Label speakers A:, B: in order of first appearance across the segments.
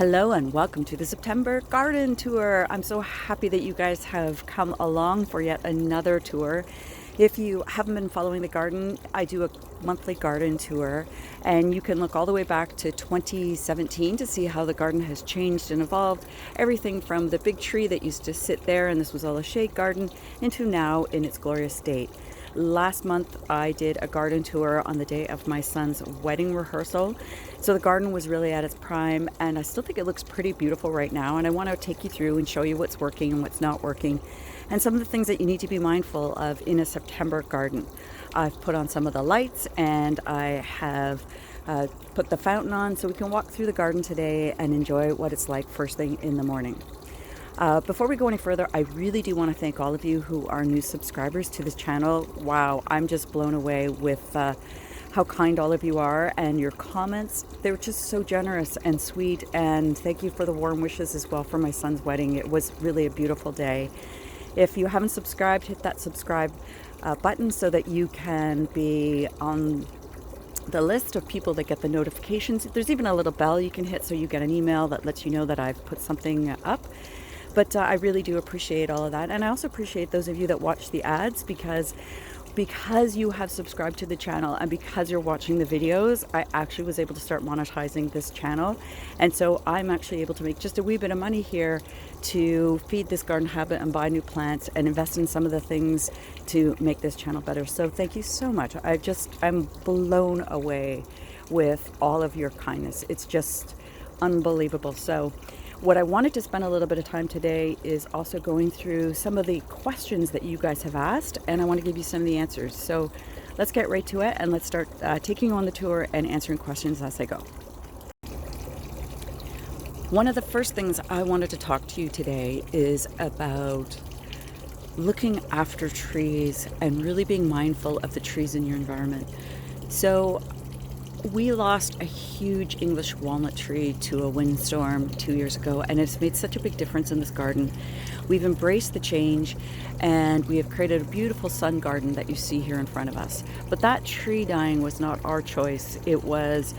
A: Hello and welcome to the September garden tour. I'm so happy that you guys have come along for yet another tour. If you haven't been following the garden, I do a monthly garden tour, and you can look all the way back to 2017 to see how the garden has changed and evolved. Everything from the big tree that used to sit there, and this was all a shade garden, into now in its glorious state. Last month I did a garden tour on the day of my son's wedding rehearsal. So the garden was really at its prime, and I still think it looks pretty beautiful right now, and I want to take you through and show you what's working and what's not working, and some of the things that you need to be mindful of in a September garden. I've put on some of the lights, and I have put the fountain on so we can walk through the garden today and enjoy what it's like first thing in the morning. Before we go any further, I really do want to thank all of you who are new subscribers to this channel. Wow, I'm just blown away with how kind all of you are, and your comments. They were just so generous and sweet, and thank you for the warm wishes as well for my son's wedding. It was really a beautiful day. If you haven't subscribed, hit that subscribe button so that you can be on the list of people that get the notifications. There's even a little bell you can hit so you get an email that lets you know that I've put something up. But I really do appreciate all of that. And I also appreciate those of you that watch the ads, because you have subscribed to the channel and because you're watching the videos, I actually was able to start monetizing this channel. And so I'm actually able to make just a wee bit of money here to feed this garden habit and buy new plants and invest in some of the things to make this channel better. So thank you so much. I'm blown away with all of your kindness. It's just unbelievable. So what I wanted to spend a little bit of time today is also going through some of the questions that you guys have asked, and I want to give you some of the answers. So let's get right to it, and let's start taking you on the tour and answering questions as I go. One of the first things I wanted to talk to you today is about looking after trees and really being mindful of the trees in your environment. So we lost a huge English walnut tree to a windstorm 2 years ago, and it's made such a big difference in this garden. We've embraced the change, and we have created a beautiful sun garden that you see here in front of us. But that tree dying was not our choice. It was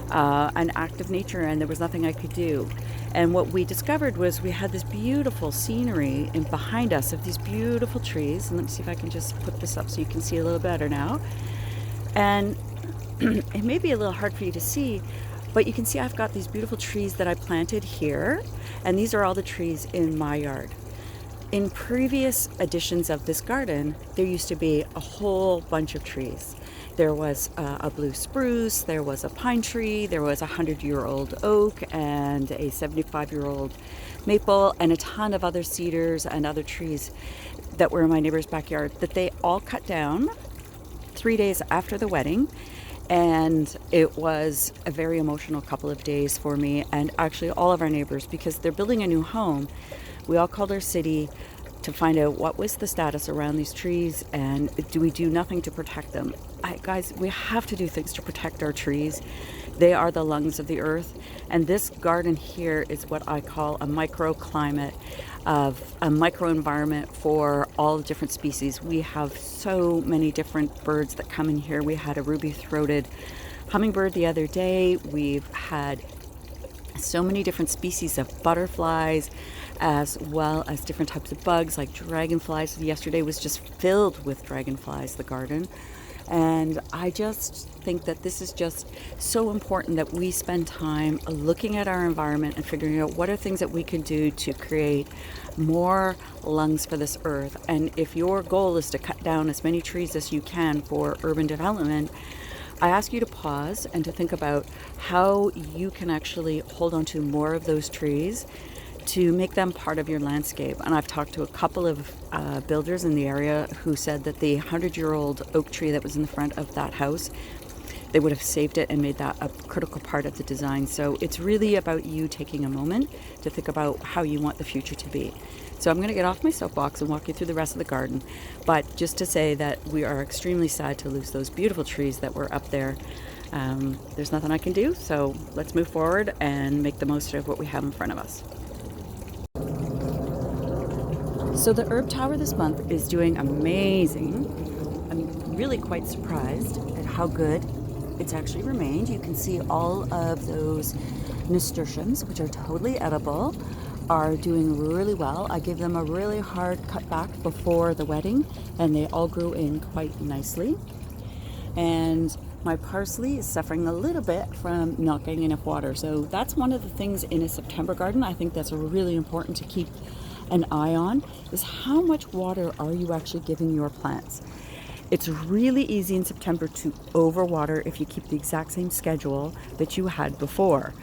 A: an act of nature, and there was nothing I could do. And what we discovered was we had this beautiful scenery in behind us of these beautiful trees. And let me see if I can just put this up so you can see a little better now. And it may be a little hard for you to see, but you can see I've got these beautiful trees that I planted here, and these are all the trees in my yard. In previous editions of this garden, there used to be a whole bunch of trees. There was a blue spruce, there was a pine tree, there was a 100-year-old oak, and a 75-year-old maple, and a ton of other cedars and other trees that were in my neighbor's backyard that they all cut down 3 days after the wedding. And it was a very emotional couple of days for me and actually all of our neighbors, because they're building a new home. We all called our city to find out what was the status around these trees, and do we do nothing to protect them. Guys, we have to do things to protect our trees. They are the lungs of the earth, and this garden here is what I call a microclimate, of a microenvironment for all the different species. We have so many different birds that come in here. We had a ruby-throated hummingbird the other day. We've had so many different species of butterflies, as well as different types of bugs like dragonflies. Yesterday was just filled with dragonflies, the garden. And I just think that this is just so important that we spend time looking at our environment and figuring out what are things that we can do to create more lungs for this earth. And if your goal is to cut down as many trees as you can for urban development, I ask you to pause and to think about how you can actually hold on to more of those trees to make them part of your landscape. And I've talked to a couple of builders in the area who said that the 100-year-old oak tree that was in the front of that house, they would have saved it and made that a critical part of the design. So it's really about you taking a moment to think about how you want the future to be. So I'm going to get off my soapbox and walk you through the rest of the garden. But just to say that we are extremely sad to lose those beautiful trees that were up there. There's nothing I can do, so let's move forward and make the most of what we have in front of us. So the herb tower this month is doing amazing. I'm really quite surprised at how good it's actually remained. You can see all of those nasturtiums, which are totally edible, are doing really well. I gave them a really hard cutback before the wedding, and they all grew in quite nicely. And my parsley is suffering a little bit from not getting enough water. So that's one of the things in a September garden I think that's really important to keep an eye on, is how much water are you actually giving your plants. It's really easy in September to overwater if you keep the exact same schedule that you had before.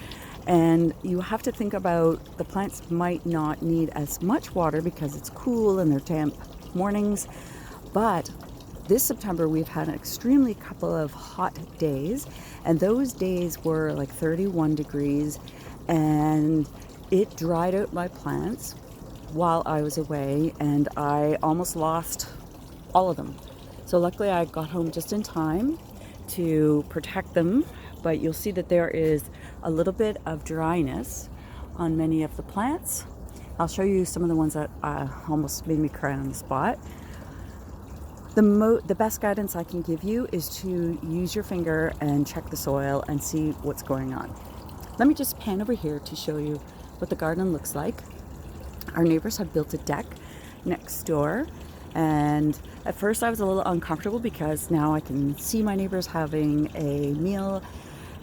A: And you have to think about the plants might not need as much water because it's cool and they're damp mornings. But this September we've had an extremely couple of hot days, and those days were like 31 degrees, and it dried out my plants while I was away, and I almost lost all of them. So luckily I got home just in time to protect them, but you'll see that there is a little bit of dryness on many of the plants. I'll show you some of the ones that almost made me cry on the spot. The best guidance I can give you is to use your finger and check the soil and see what's going on. Let me just pan over here to show you what the garden looks like. Our neighbors have built a deck next door, and at first I was a little uncomfortable because now I can see my neighbors having a meal,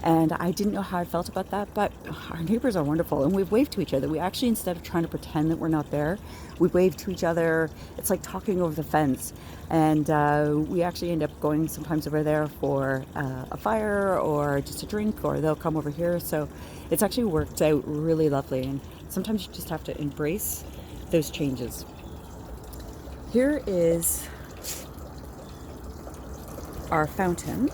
A: and I didn't know how I felt about that, but our neighbors are wonderful, and we've waved to each other. We actually, instead of trying to pretend that we're not there, we wave to each other. It's like talking over the fence, and we actually end up going sometimes over there for a fire or just a drink, or they'll come over here. So it's actually worked out really lovely, and sometimes you just have to embrace those changes. Here is our fountain.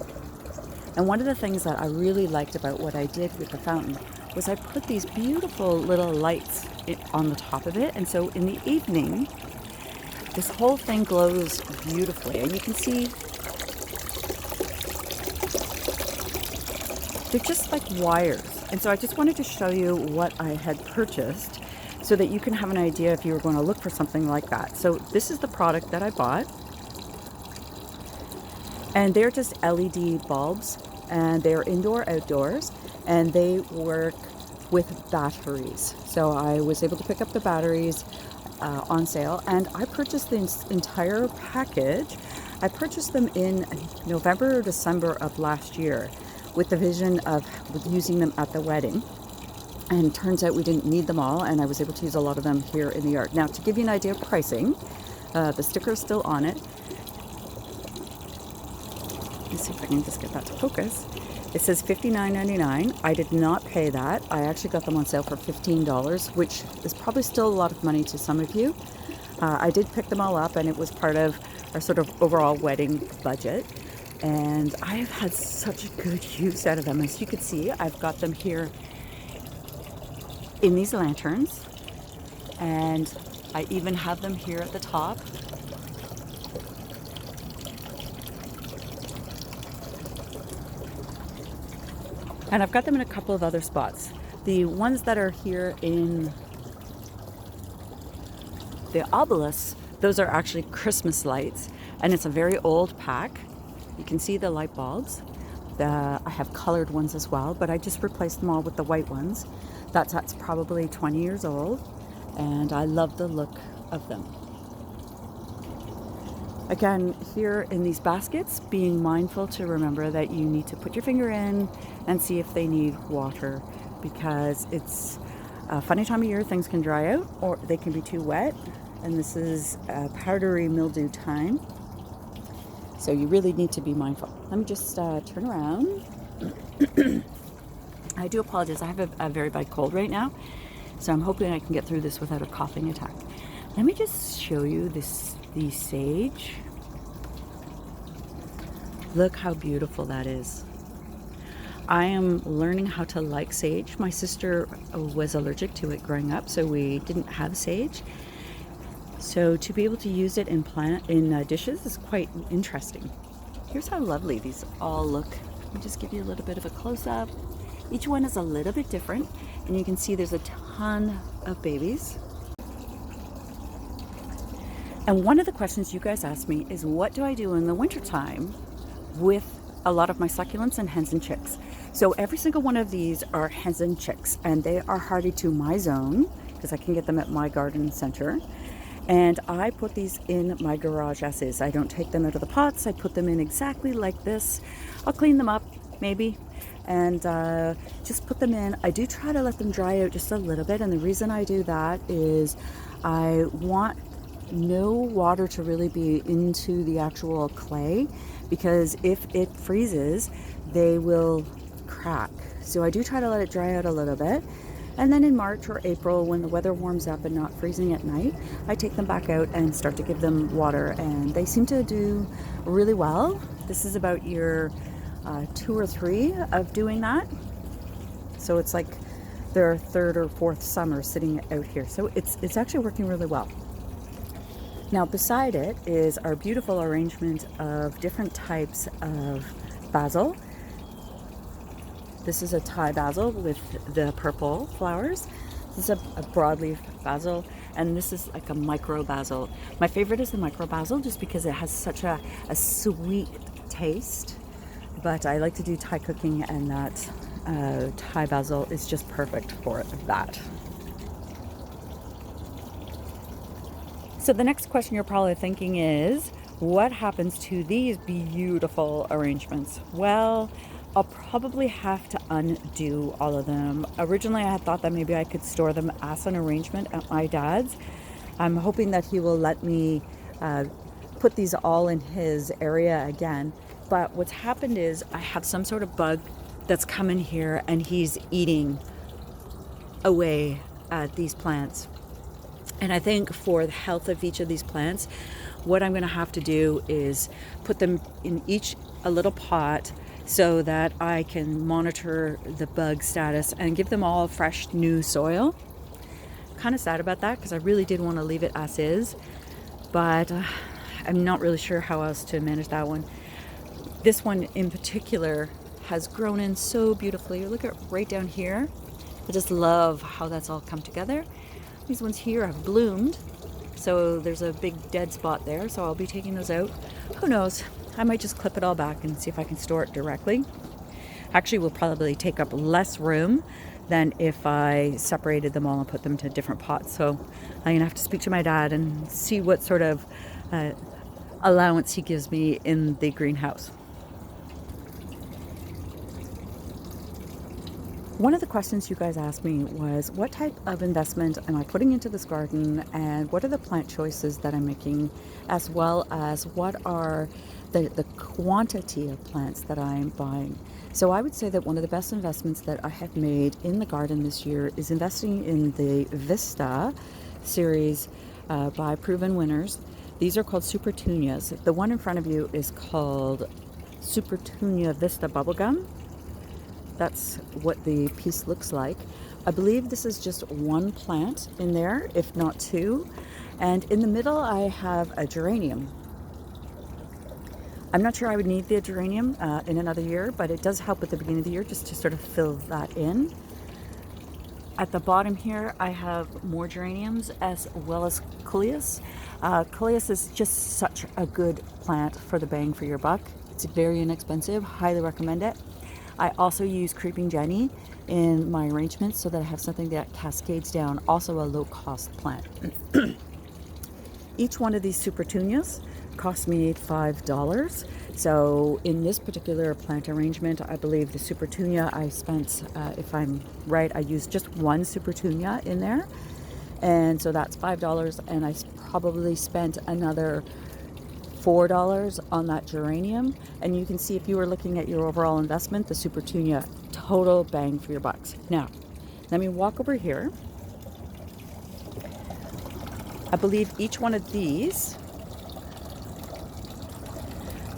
A: And one of the things that I really liked about what I did with the fountain was I put these beautiful little lights on the top of it. And so in the evening, this whole thing glows beautifully. And you can see they're just like wires. And so I just wanted to show you what I had purchased so that you can have an idea if you were going to look for something like that. So this is the product that I bought. And they're just LED bulbs, and they're indoor, outdoors, and they work with batteries. So I was able to pick up the batteries on sale, and I purchased the entire package. I purchased them in November or December of last year with the vision of using them at the wedding. And turns out we didn't need them all, and I was able to use a lot of them here in the yard. Now, to give you an idea of pricing, the sticker is still on it. Let's see if I can just get that to focus. It says $59.99. I did not pay that. I actually got them on sale for $15, which is probably still a lot of money to some of you. I did pick them all up, and it was part of our sort of overall wedding budget. And I have had such a good use out of them. As you can see, I've got them here in these lanterns, and I even have them here at the top. And I've got them in a couple of other spots. The ones that are here in the obelisk, those are actually Christmas lights, and it's a very old pack. You can see the light bulbs. I have colored ones as well, but I just replaced them all with the white ones. That's probably 20 years old, and I love the look of them. Again, here in these baskets, being mindful to remember that you need to put your finger in and see if they need water, because it's a funny time of year. Things can dry out or they can be too wet, and this is powdery mildew time, so you really need to be mindful. Let me just turn around. I do apologize. I have a very bad cold right now, so I'm hoping I can get through this without a coughing attack. Let me just show you the sage. Look how beautiful that is. I am learning how to like sage. My sister was allergic to it growing up, so we didn't have sage. So to be able to use it in dishes is quite interesting. Here's how lovely these all look. Let me just give you a little bit of a close-up. Each one is a little bit different, and you can see there's a ton of babies. And one of the questions you guys asked me is, what do I do in the wintertime with a lot of my succulents and hens and chicks? So every single one of these are hens and chicks, and they are hardy to my zone because I can get them at my garden center. And I put these in my garage as is. I don't take them out of the pots. I put them in exactly like this. I'll clean them up maybe and just put them in. I do try to let them dry out just a little bit, and the reason I do that is I want no water to really be into the actual clay, because if it freezes they will crack. So I do try to let it dry out a little bit, and then in March or April, when the weather warms up and not freezing at night, I take them back out and start to give them water, and they seem to do really well. This is about year 2 or 3 of doing that, so it's like their 3rd or 4th summer sitting out here, so it's actually working really well. Now beside it is our beautiful arrangement of different types of basil. This is a Thai basil with the purple flowers. This is a broadleaf basil, and this is like a micro basil. My favorite is the micro basil just because it has such a sweet taste, but I like to do Thai cooking, and that Thai basil is just perfect for that. So the next question you're probably thinking is, what happens to these beautiful arrangements? Well, I'll probably have to undo all of them. Originally, I had thought that maybe I could store them as an arrangement at my dad's. I'm hoping that he will let me put these all in his area again. But what's happened is I have some sort of bug that's come in here, and he's eating away at these plants. And I think for the health of each of these plants, what I'm going to have to do is put them in each a little pot so that I can monitor the bug status and give them all fresh new soil. Kind of sad about that because I really did want to leave it as is, but I'm not really sure how else to manage that one. This one in particular has grown in so beautifully. Look at right down here. I just love how that's all come together. These ones here have bloomed, so there's a big dead spot there, so I'll be taking those out. Who knows? I might just clip it all back and see if I can store it directly. Actually, will probably take up less room than if I separated them all and put them to different pots. So I'm gonna have to speak to my dad and see what sort of allowance he gives me in the greenhouse. One of the questions you guys asked me was, what type of investment am I putting into this garden, and what are the plant choices that I'm making, as well as what are the quantity of plants that I'm buying. So I would say that one of the best investments that I have made in the garden this year is investing in the Vista series by proven winners. These are called Supertunias. The one in front of you is called Supertunia Vista Bubblegum. That's what the piece looks like. I believe this is just one plant in there, if not two. And in the middle, I have a geranium. I'm not sure I would need the geranium in another year, but it does help at the beginning of the year just to sort of fill that in. At the bottom here, I have more geraniums as well as coleus. Coleus is just such a good plant for the bang for your buck. It's very inexpensive, highly recommend it. I also use Creeping Jenny in my arrangements so that I have something that cascades down, also a low-cost plant. Each one of these Supertunias cost me $5. So in this particular plant arrangement, I believe the Supertunia I spent, if I'm right, I used just one Supertunia in there. And so that's $5, and I probably spent another $4 on that geranium. And you can see, if you were looking at your overall investment, the Supertunia, total bang for your bucks. Now, let me walk over here. I believe each one of these,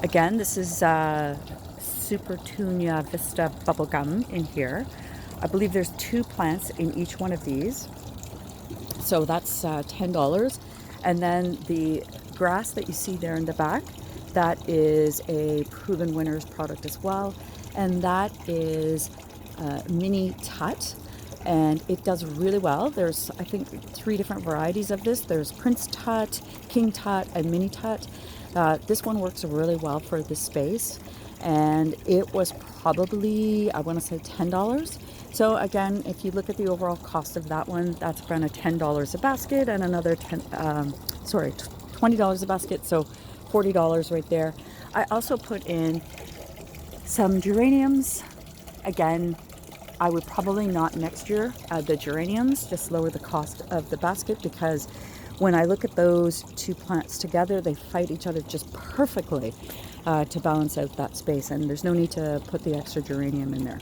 A: again, this is Supertunia Vista Bubblegum in here. I believe there's 2 plants in each one of these. So that's $10. And then the grass that you see there in the back, that is a proven winners product as well, and that is mini tut, and it does really well. There's, I think, 3 different varieties of this. There's Prince Tut, King Tut, and Mini Tut. This one works really well for this space, and it was probably, I want to say $10. So again, if you look at the overall cost of that one, that's around a $10 a basket, and another $20 a basket, so $40 right there. I also put in some geraniums. Again, I would probably not next year the geraniums, just lower the cost of the basket, because when I look at those two plants together, they fight each other just perfectly to balance out that space, and there's no need to put the extra geranium in there.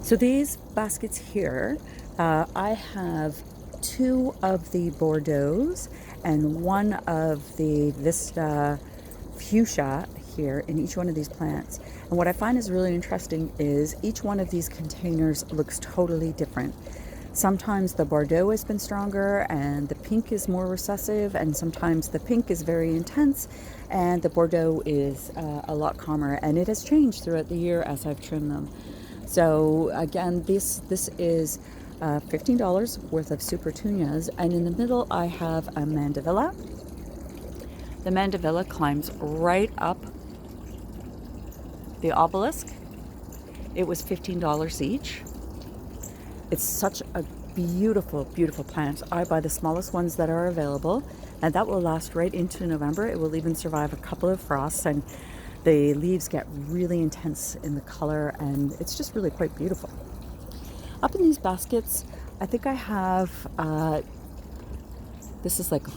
A: So these baskets here, I have 2 of the Bordeaux's and 1 of the Vista fuchsia here in each one of these plants. And what I find is really interesting is each one of these containers looks totally different. Sometimes the Bordeaux has been stronger and the pink is more recessive, and sometimes the pink is very intense and the Bordeaux is a lot calmer, and it has changed throughout the year as I've trimmed them. So again, this is $15 worth of Supertunias, and in the middle I have a Mandevilla. The Mandevilla climbs right up the obelisk. It was $15 each. It's such a beautiful, beautiful plant. I buy the smallest ones that are available, and that will last right into November. It will even survive a couple of frosts, and the leaves get really intense in the color, and it's just really quite beautiful. Up in these baskets, I think I have, this is like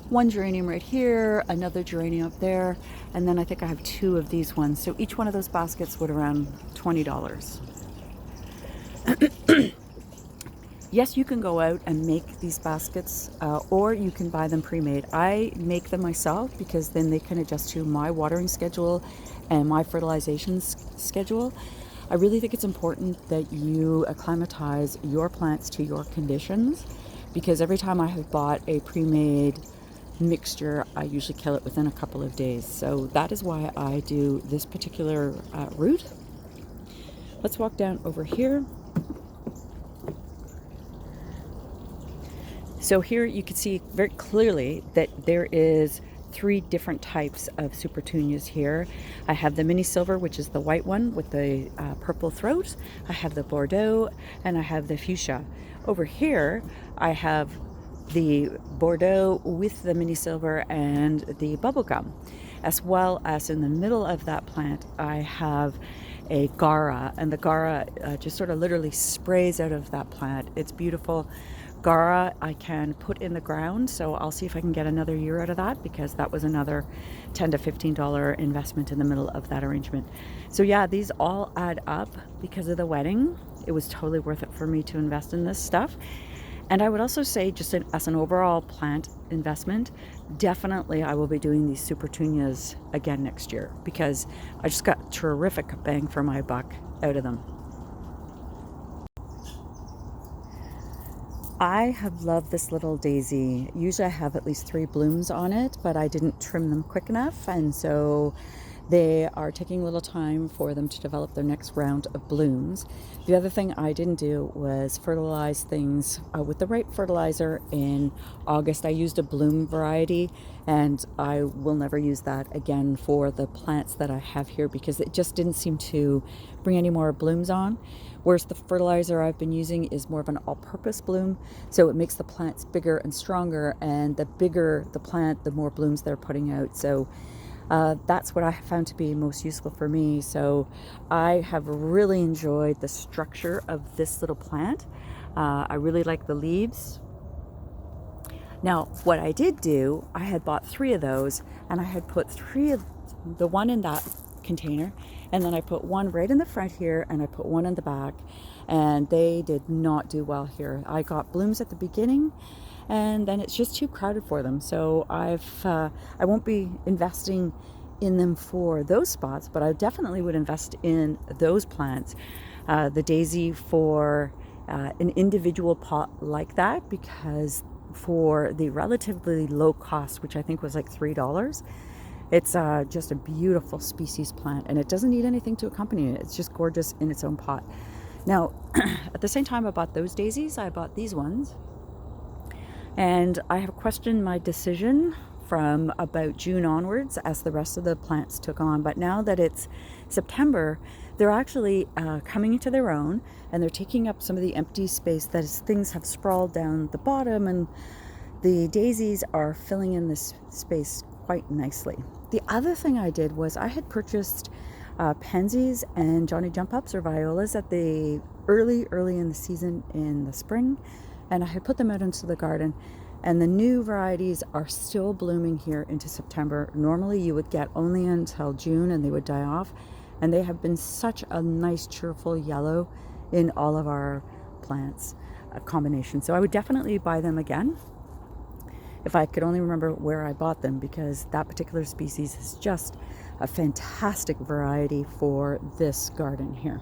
A: one geranium right here, another geranium up there, and then I think I have 2 of these ones. So each one of those baskets would around $20. Yes, you can go out and make these baskets, or you can buy them pre-made. I make them myself because then they can adjust to my watering schedule and my fertilization schedule. I really think it's important that you acclimatize your plants to your conditions, because every time I have bought a pre-made mixture, I usually kill it within a couple of days. So that is why I do this particular route. Let's walk down over here. So here you can see very clearly that there is 3 different types of Supertunias here. I have the mini silver, which is the white one with the purple throat. I have the Bordeaux, and I have the fuchsia. Over here, I have the Bordeaux with the mini silver and the Bubblegum, as well as in the middle of that plant, I have a Gara, and the Gara just sort of literally sprays out of that plant. It's beautiful. Gara I can put in the ground, so I'll see if I can get another year out of that, because that was another $10 to $15 investment in the middle of that arrangement. So yeah, these all add up because of the wedding. It was totally worth it for me to invest in this stuff. And I would also say, just as an overall plant investment, definitely I will be doing these Supertunias again next year, because I just got terrific bang for my buck out of them. I have loved this little daisy. Usually I have at least 3 blooms on it, but I didn't trim them quick enough, and so they are taking a little time for them to develop their next round of blooms. The other thing I didn't do was fertilize things with the right fertilizer in August. I used a bloom variety, and I will never use that again for the plants that I have here, because it just didn't seem to bring any more blooms on. Whereas the fertilizer I've been using is more of an all-purpose bloom, so it makes the plants bigger and stronger, and the bigger the plant, the more blooms they're putting out. So that's what I found to be most useful for me. So I have really enjoyed the structure of this little plant. I really like the leaves. Now, what I did do, I had bought 3 of those, and I had put 3 of the one in that container, and then I put 1 right in the front here, and I put 1 in the back, and they did not do well here. I got blooms at the beginning, and then it's just too crowded for them. So I won't be investing in them for those spots, but I definitely would invest in those plants. The daisy for an individual pot like that, because for the relatively low cost, which I think was like $3, it's just a beautiful species plant, and it doesn't need anything to accompany it. It's just gorgeous in its own pot. Now, at the same time I bought those daisies, I bought these ones, and I have questioned my decision from about June onwards as the rest of the plants took on. But now that it's September, they're actually coming into their own, and they're taking up some of the empty space that things have sprawled down the bottom, and the daisies are filling in this space quite nicely. The other thing I did was I had purchased pansies and Johnny Jump Ups or violas at the early in the season in the spring, and I had put them out into the garden, and the new varieties are still blooming here into September. Normally you would get only until June and they would die off, and they have been such a nice cheerful yellow in all of our plants combination. So I would definitely buy them again if I could only remember where I bought them, because that particular species is just a fantastic variety for this garden here.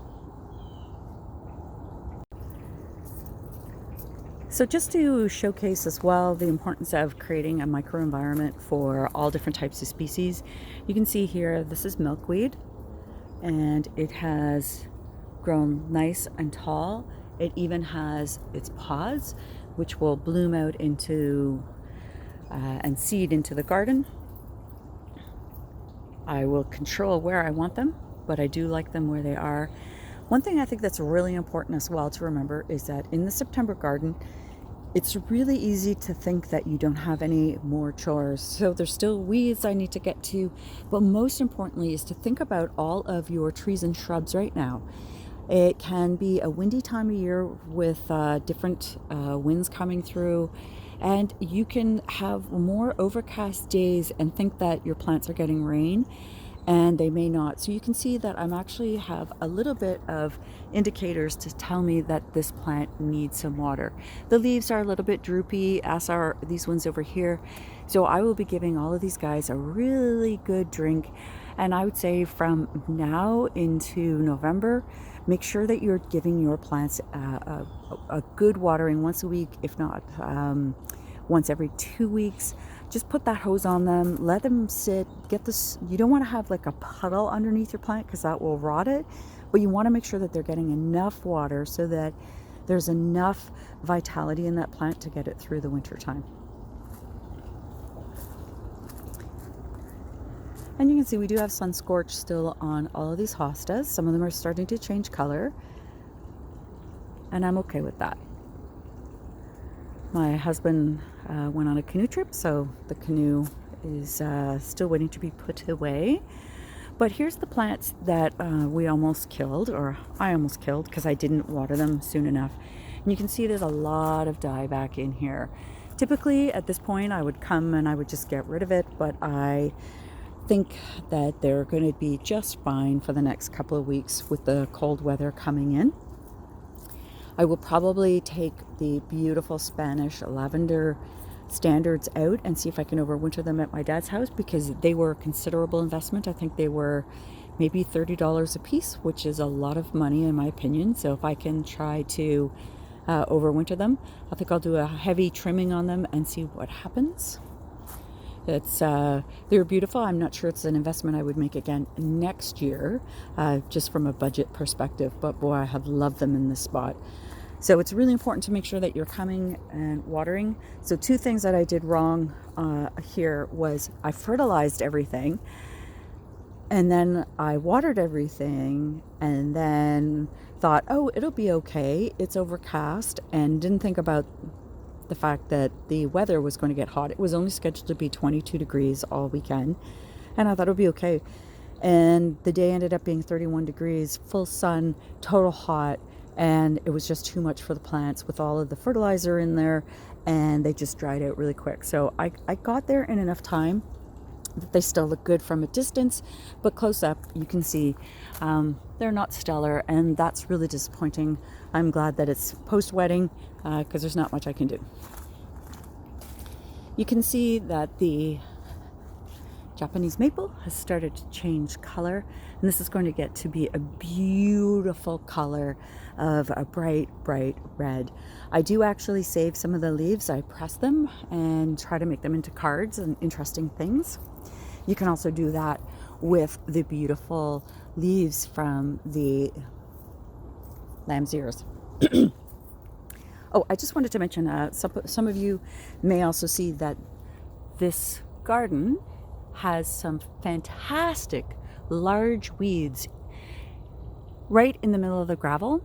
A: So just to showcase as well the importance of creating a microenvironment for all different types of species, you can see here this is milkweed, and it has grown nice and tall. It even has its pods, which will bloom out into and seed into the garden. I will control where I want them, but I do like them where they are. One thing I think that's really important as well to remember is that in the September garden, it's really easy to think that you don't have any more chores. So there's still weeds I need to get to, but most importantly is to think about all of your trees and shrubs right now. It can be a windy time of year with different winds coming through, and you can have more overcast days and think that your plants are getting rain, and they may not. So you can see that I'm actually have a little bit of indicators to tell me that this plant needs some water. The leaves are a little bit droopy, as are these ones over here. So I will be giving all of these guys a really good drink. And I would say from now into November, make sure that you're giving your plants a good watering once a week, if not once every 2 weeks. Just put that hose on them, let them sit, get this. You don't want to have like a puddle underneath your plant because that will rot it, but you want to make sure that they're getting enough water so that there's enough vitality in that plant to get it through the winter time. And you can see we do have sun scorch still on all of these hostas. Some of them are starting to change color, and I'm okay with that. My husband went on a canoe trip, so the canoe is still waiting to be put away. But here's the plants that we almost killed, or I almost killed, because I didn't water them soon enough. And you can see there's a lot of dieback in here. Typically at this point I would come and I would just get rid of it, but I think that they're going to be just fine for the next couple of weeks with the cold weather coming in. I will probably take the beautiful Spanish lavender standards out and see if I can overwinter them at my dad's house, because they were a considerable investment. I think they were maybe $30 a piece, which is a lot of money in my opinion. So if I can try to overwinter them, I think I'll do a heavy trimming on them and see what happens. It's they're beautiful. I'm not sure it's an investment I would make again next year, just from a budget perspective, but boy, I have loved them in this spot. So it's really important to make sure that you're coming and watering. So 2 things that I did wrong here was I fertilized everything, and then I watered everything, and then thought, oh, it'll be okay, it's overcast, and didn't think about the fact that the weather was going to get hot. It was only scheduled to be 22 degrees all weekend, and I thought it would be okay. And the day ended up being 31 degrees, full sun, total hot, and it was just too much for the plants with all of the fertilizer in there, and they just dried out really quick. So I got there in enough time that they still look good from a distance, but close up you can see they're not stellar, and that's really disappointing. I'm glad that it's post-wedding, because there's not much I can do. You can see that the Japanese maple has started to change color, and this is going to get to be a beautiful color of a bright red. I do actually save some of the leaves. I press them and try to make them into cards and interesting things. You can also do that with the beautiful leaves from the lamb's ears. Oh, I just wanted to mention, some of you may also see that this garden has some fantastic large weeds right in the middle of the gravel.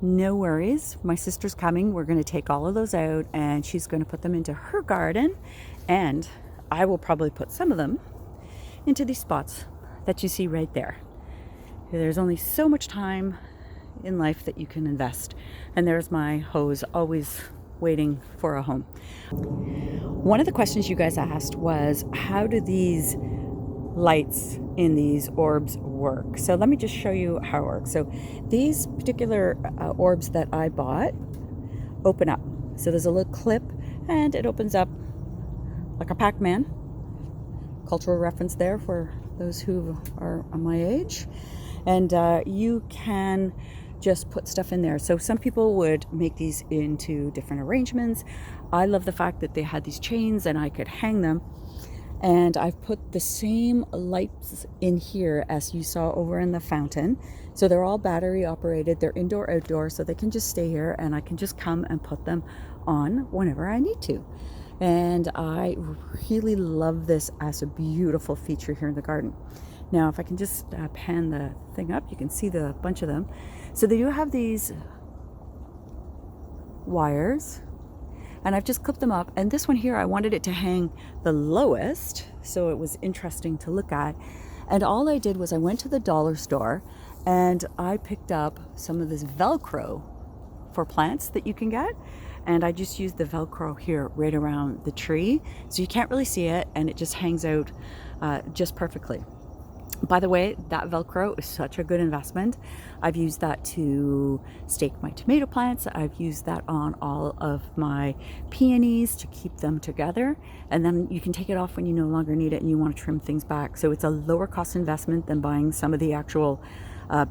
A: No worries, my sister's coming. We're going to take all of those out and she's going to put them into her garden, and I will probably put some of them into these spots that you see right there. There's only so much time in life that you can invest, and there's my hose always waiting for a home. One of the questions you guys asked was, how do these lights in these orbs work? So let me just show you how it works. So these particular orbs that I bought open up. So there's a little clip and it opens up like a Pac-Man. Cultural reference there for those who are my age. And you can just put stuff in there. So some people would make these into different arrangements. I love the fact that they had these chains and I could hang them. And I've put the same lights in here as you saw over in the fountain. So they're all battery operated. They're indoor, outdoor, so they can just stay here and I can just come and put them on whenever I need to. And I really love this as a beautiful feature here in the garden. Now, if I can just pan the thing up, you can see the bunch of them. So they do have these wires, and I've just clipped them up. And this one here, I wanted it to hang the lowest, so it was interesting to look at. And all I did was I went to the dollar store and I picked up some of this Velcro for plants that you can get. And I just used the Velcro here right around the tree. So you can't really see it, and it just hangs out just perfectly. By the way, that Velcro is such a good investment. I've used that to stake my tomato plants. I've used that on all of my peonies to keep them together. And then you can take it off when you no longer need it and you want to trim things back. So it's a lower cost investment than buying some of the actual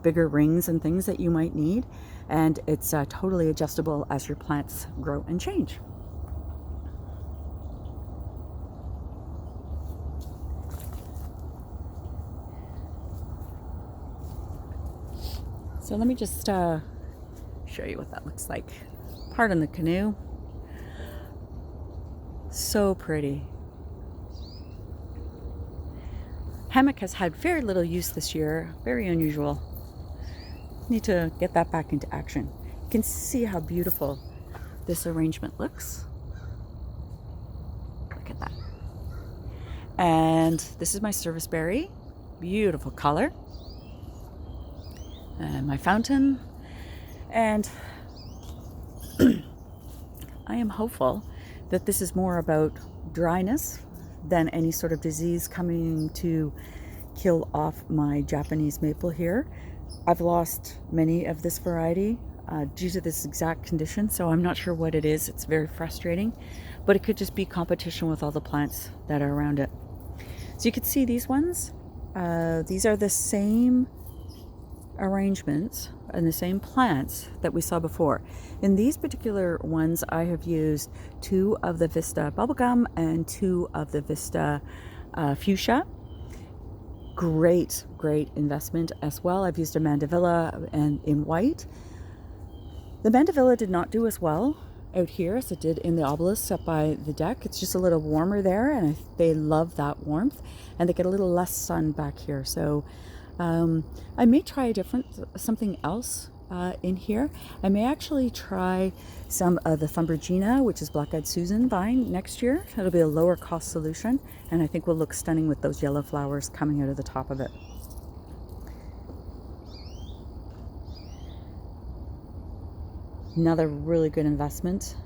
A: bigger rings and things that you might need. And it's totally adjustable as your plants grow and change. So let me just show you what that looks like. Pardon the canoe. So pretty. Hammock has had very little use this year. Very unusual. Need to get that back into action. You can see how beautiful this arrangement looks. Look at that. And this is my serviceberry. Beautiful color. And my fountain, and I am hopeful that this is more about dryness than any sort of disease coming to kill off my Japanese maple here. I've lost many of this variety due to this exact condition, so I'm not sure what it is. It's very frustrating, but it could just be competition with all the plants that are around it. So you can see these ones. These are the same arrangements and the same plants that we saw before. In these particular ones, I have used 2 of the Vista Bubblegum and 2 of the Vista Fuchsia. Great investment as well. I've used a Mandevilla and in white. The Mandevilla did not do as well out here as it did in the obelisk up by the deck. It's just a little warmer there, and they love that warmth, and they get a little less sun back here. So I may try something else in here. I may actually try some of the Thumbergina, which is Black-eyed Susan vine, next year. It'll be a lower cost solution, and I think will look stunning with those yellow flowers coming out of the top of it. Another really good investment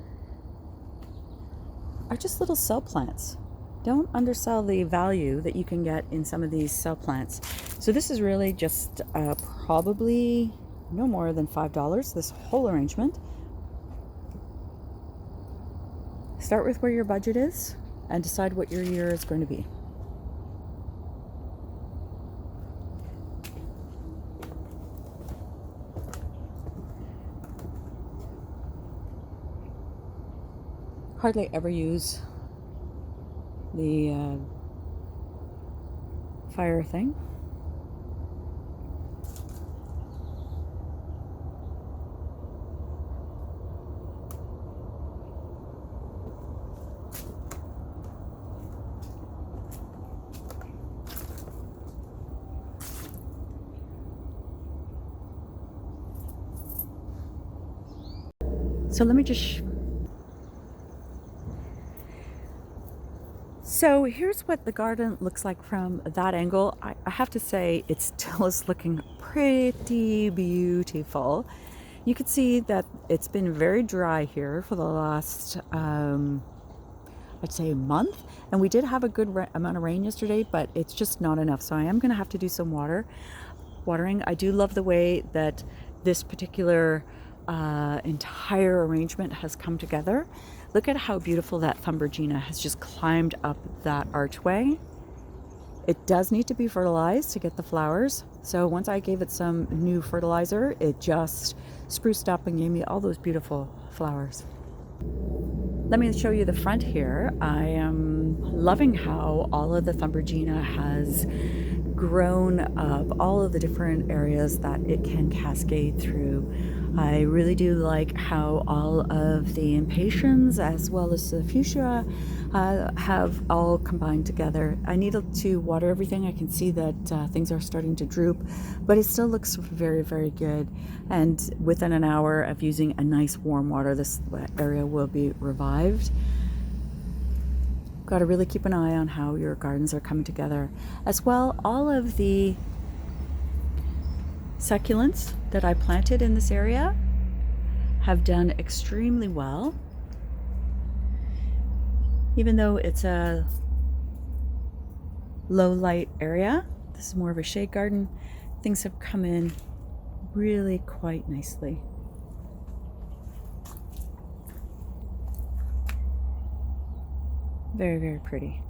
A: are just little cell plants. Don't undersell the value that you can get in some of these cell plants. So this is really just probably no more than $5, this whole arrangement. Start with where your budget is and decide what your year is going to be. Hardly ever use the fire thing. So let me just So here's what the garden looks like from that angle. I have to say it still is looking pretty beautiful. You can see that it's been very dry here for the last, I'd say a month. And we did have a good amount of rain yesterday, but it's just not enough. So I am going to have to do some watering. I do love the way that this particular entire arrangement has come together. Look at how beautiful that Thumbregina has just climbed up that archway. It does need to be fertilized to get the flowers. So once I gave it some new fertilizer, it just spruced up and gave me all those beautiful flowers. Let me show you the front here. I am loving how all of the Thumbregina has grown up, all of the different areas that it can cascade through. I really do like how all of the impatiens as well as the fuchsia have all combined together. I need to water everything. I can see that things are starting to droop, but it still looks very, very good. And within an hour of using a nice warm water, this area will be revived. Got to really keep an eye on how your gardens are coming together. As well, all of the succulents that I planted in this area have done extremely well. Even though it's a low light area, this is more of a shade garden, things have come in really quite nicely. Very, very pretty.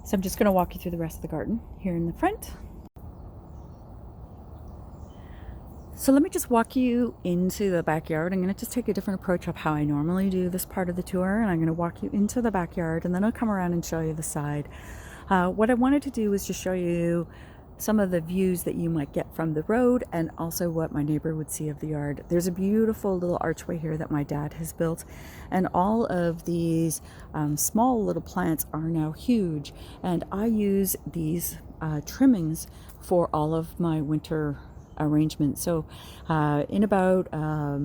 A: So I'm just going to walk you through the rest of the garden here in the front. So let me just walk you into the backyard. I'm going to just take a different approach of how I normally do this part of the tour. And I'm going to walk you into the backyard and then I'll come around and show you the side. What I wanted to do was just show you some of the views that you might get from the road and also what my neighbor would see of the yard. There's a beautiful little archway here that my dad has built, and all of these small little plants are now huge, and I use these trimmings for all of my winter arrangements. So in about a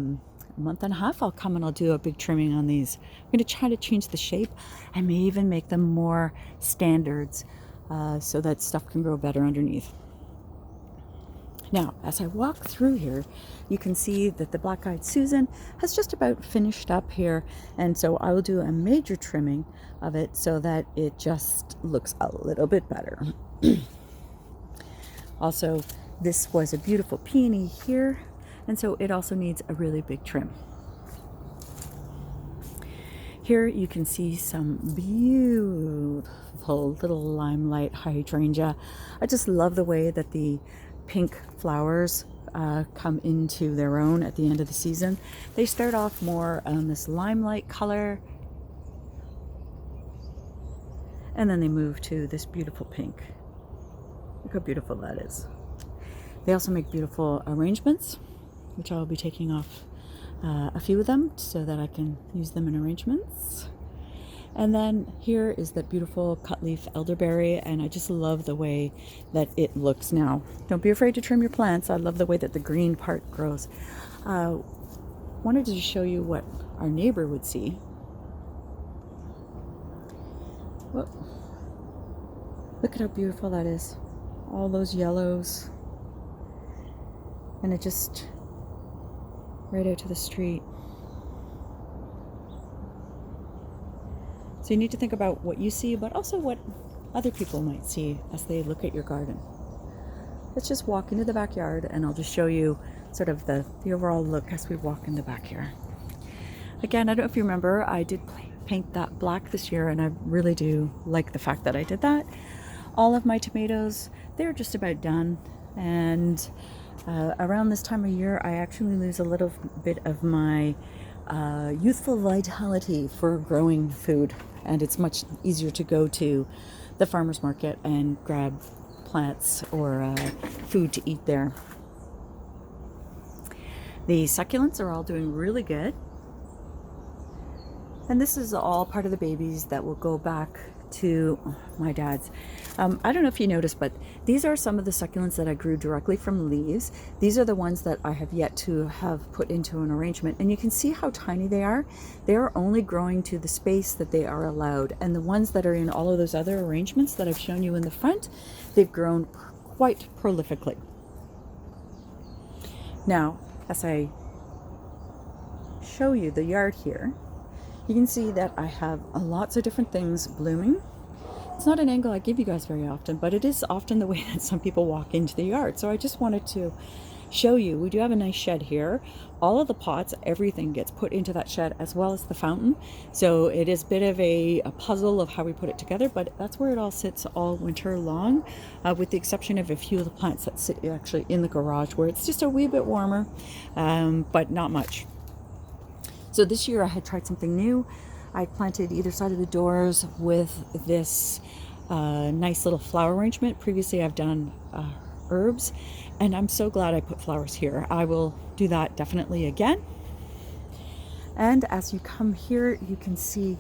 A: month and a half I'll come and I'll do a big trimming on these. I'm going to try to change the shape. I may even make them more standards so that stuff can grow better underneath. Now, as I walk through here, you can see that the black-eyed Susan has just about finished up here, and so I will do a major trimming of it so that it just looks a little bit better. Also, this was a beautiful peony here, and so it also needs a really big trim. Here you can see some beautiful little Limelight Hydrangea. I just love the way that the pink flowers come into their own at the end of the season. They start off more on this limelight color, and then they move to this beautiful pink. Look how beautiful that is. They also make beautiful arrangements, which I'll be taking off a few of them so that I can use them in arrangements. And then here is that beautiful cut leaf elderberry, and I just love the way that it looks now. Don't be afraid to trim your plants. I love the way that the green part grows. Wanted to show you what our neighbor would see. Whoa. Look at how beautiful that is. All those yellows. And it just right out to the street. So you need to think about what you see, but also what other people might see as they look at your garden. Let's just walk into the backyard and I'll just show you sort of the overall look as we walk in the back here. Again, I don't know if you remember, I did paint that black this year, and I really do like the fact that I did that. All of my tomatoes, they're just about done, and around this time of year I actually lose a little bit of my youthful vitality for growing food, and it's much easier to go to the farmer's market and grab plants or food to eat there. The succulents are all doing really good, and this is all part of the babies that will go back to my dad's. I don't know if you noticed, but these are some of the succulents that I grew directly from leaves. These are the ones that I have yet to have put into an arrangement, and you can see how tiny they are. They are only growing to the space that they are allowed, and the ones that are in all of those other arrangements that I've shown you in the front, they've grown quite prolifically. Now, as I show you the yard here, you can see that I have lots of different things blooming. It's not an angle I give you guys very often, but it is often the way that some people walk into the yard. So I just wanted to show you, we do have a nice shed here. All of the pots, everything gets put into that shed, as well as the fountain. So it is a bit of a puzzle of how we put it together, but that's where it all sits all winter long, with the exception of a few of the plants that sit actually in the garage, where it's just a wee bit warmer, but not much. So this year I had tried something new. I planted either side of the doors with this nice little flower arrangement. Previously I've done herbs, and I'm so glad I put flowers here. I will do that definitely again. And as you come here, you can see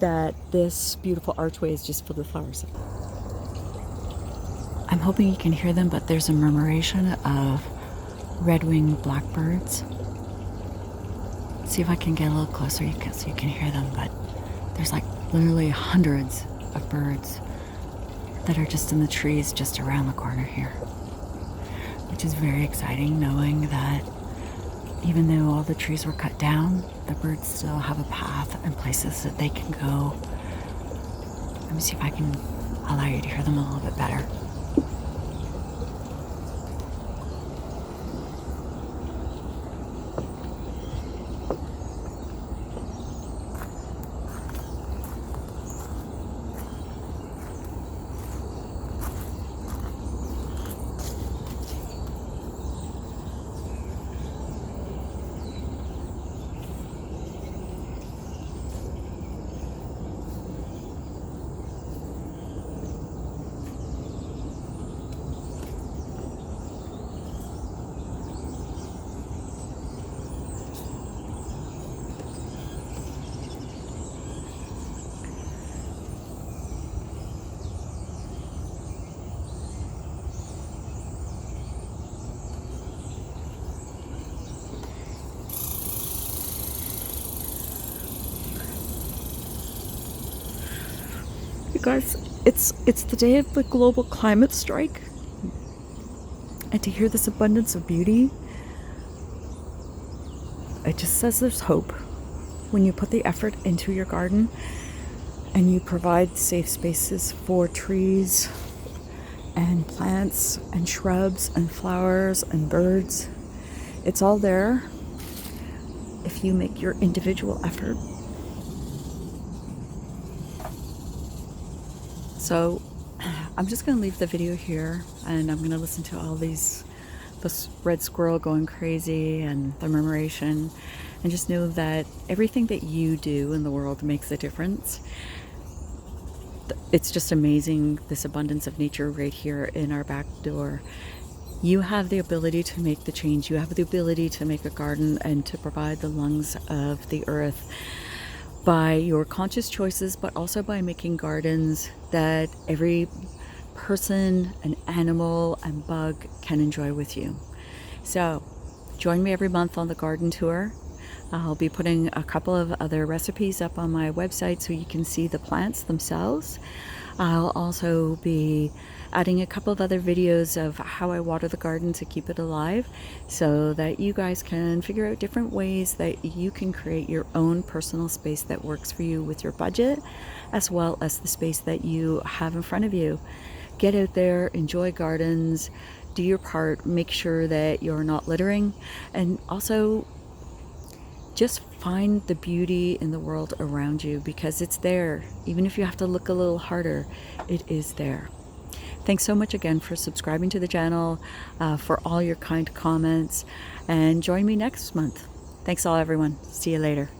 A: that this beautiful archway is just filled with flowers. I'm hoping you can hear them, but there's a murmuration of red-winged blackbirds. See if I can get a little closer so you can hear them, but there's like literally hundreds of birds that are just in the trees just around the corner here, which is very exciting, knowing that even though all the trees were cut down, the birds still have a path and places that they can go. Let me see if I can allow you to hear them a little bit better. Guys, it's the day of the global climate strike, and to hear this abundance of beauty, it just says there's hope when you put the effort into your garden and you provide safe spaces for trees and plants and shrubs and flowers and birds. It's all there if you make your individual effort. So I'm just going to leave the video here, and I'm going to listen to all this red squirrel going crazy and the murmuration, and just know that everything that you do in the world makes a difference. It's just amazing, this abundance of nature right here in our back door. You have the ability to make the change. You have the ability to make a garden and to provide the lungs of the earth by your conscious choices, but also by making gardens that every person and animal and bug can enjoy with you. So join me every month on the garden tour. I'll be putting a couple of other recipes up on my website so you can see the plants themselves. I'll also be adding a couple of other videos of how I water the garden to keep it alive, so that you guys can figure out different ways that you can create your own personal space that works for you with your budget, as well as the space that you have in front of you. Get out there, enjoy gardens, do your part, make sure that you're not littering, and also just find the beauty in the world around you, because it's there. Even if you have to look a little harder, it is there. Thanks so much again for subscribing to the channel, for all your kind comments, and join me next month. Thanks all, everyone. See you later.